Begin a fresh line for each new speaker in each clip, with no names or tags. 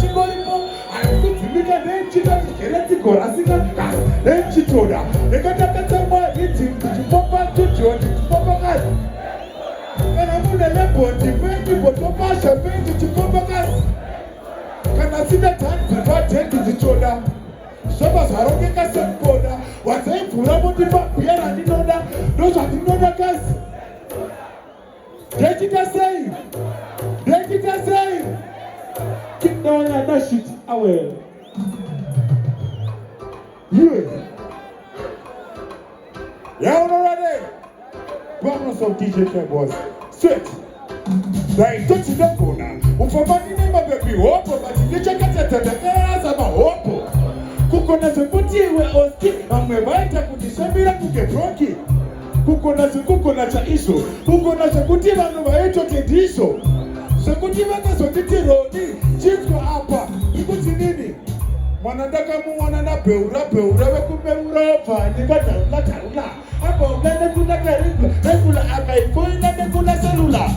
chingoripo akudzimika nechita chigereti gorasika nechitoda nekatakatamwa ichipomba tuchoti chipombakazi kana mune lebhoti pendi botopasha pendi chipombakazi kana sina tanzivatenti zichoda zvaba zvarongeka semboda wazaibvura motipabhuya randinoda ndozvandinoda kazi ndechita sei kindoona shit away yeah already bonus of DJ K-Boss straight right don't you know ufamani mabebi hopo but ndichakatatandakaza mahopo kukona zvekuti iwe oski vamwe vaita kutishambira kugebroki kukona chaizvo kukona zvekuti vanhu vaitoti ndizvo zvekuti vakazotiti roni chinzwa apa ikuti nini mwana ndakamuwana nabheura vekubeura bvani vadhaula apa unaende kuna karibwa nekula akaifoina nekula selula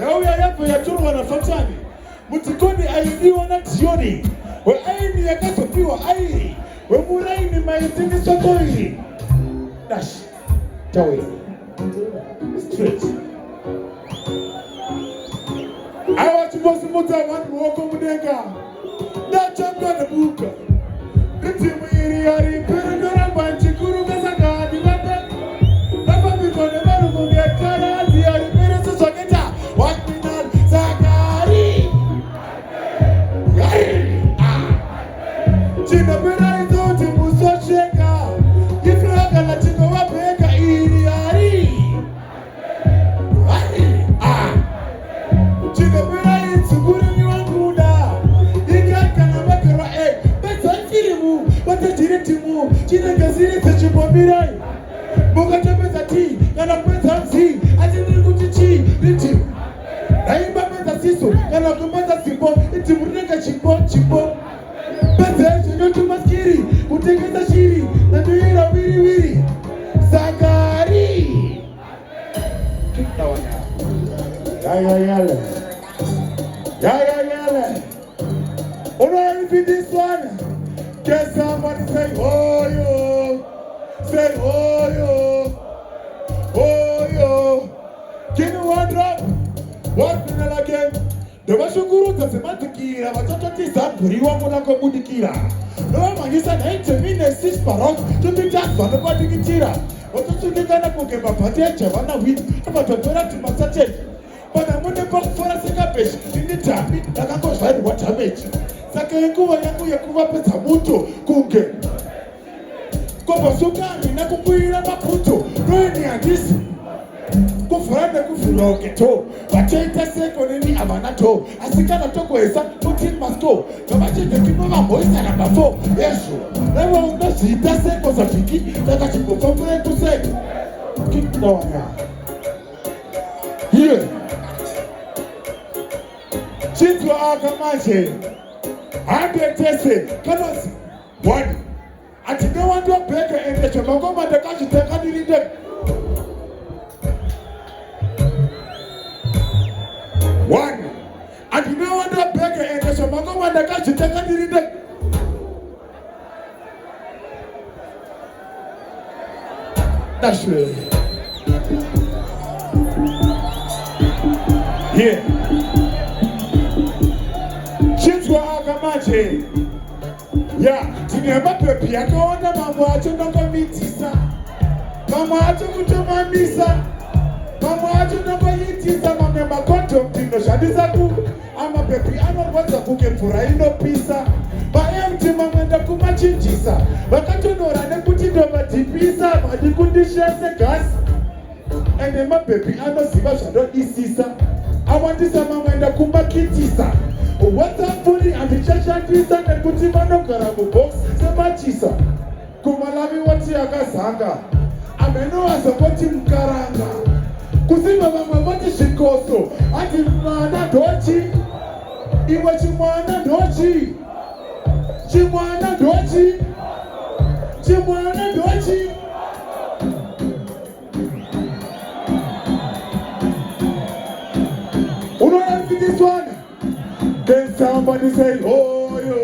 yauya yabva yatorwa nafatani mutikoni aidiwa nadhioni weaini yakazopiwa airi wemuraini maitingiswa koiri dash tawe straight aiwachimbosumudza vanhu ruoko mudenga ndachanga nebuka ritimu iri yari mperendoramba nchikurugasakadi vapambirwa nevanhu mumyataradzi yari mpereso zvakaita wakminal zakari chinoperaidzoti musosheka ifrakana chinovabheka iri yari chinoperaidzukuru wanguda ingakana vagerwa pedzafirimu vatajiritimu chinengezirite chimbomirai mukatopedza ti kana kupedza mzi atindiri kuti chi riti daimbapedza siso kana kupedza dzimbo itimu rinenge chimbo pedza zvinotumaskiri kutengesa shiri nandoira wiriwiri zakari yayayale unoipindiswana. Can somebody say oh yo, say oh yo, oh yo. Can you one drop? One minute again. Ndovashungurudza sematikira vachatotisa bhuriwa muna komudikira novamanyisa 90 minutes parok topitazva nokwadikitira vatosundikana kugema bhateja vana witi avatotora timasateji pana mune pakufora sekabheshi ini dhambi ndakangozvairwa dhameji saka yenguva yangu yekuvapedza muto kunge kobvasukani nekubuyira maputo noini handisi kuvhura nekuvhura uketo vachaita seko neni havana to asi kana togoesa putin masto ngavachindekimo vamhoisa namba 4 yezvo naiwe unozviita seko zvavhiki saka chimbofamburetu seko kitawana iye chinzwa aka manje handetese kanozi 1 atine wandobheka ende chomangoma ndakazvitekanirinde one, and you know what the beggar and the Shamagoma and the guy to take it. That's right. Here. Chinzwa Agamache. Yeah, Tinema Pepi, I go on the Mamacho number Mitisa. Mamacho Mutomamisa. Mama wacho nabayitisa mamwe makonto mtindo shadizaku ama pepi anorwadza kuke mvura inopisa vaemti mamwenda kumachinjisa vakatonora nekuti ndovadhipisa madikundishese gasi ende mapepi anoziva zvandodisisa awandisa mamwenda kumakitisa whatsapfuri handichashandisa nekuti vanogara mubox semachisa kumalavi wati yakazanga amenowazokoti mukaranga kuziva vamwe vati zvikoso ati mwana ndochi iwe chimwana ndochi chimwana ndochi chimwana ndochi unoyambiniswana Somebody say, oh, yo.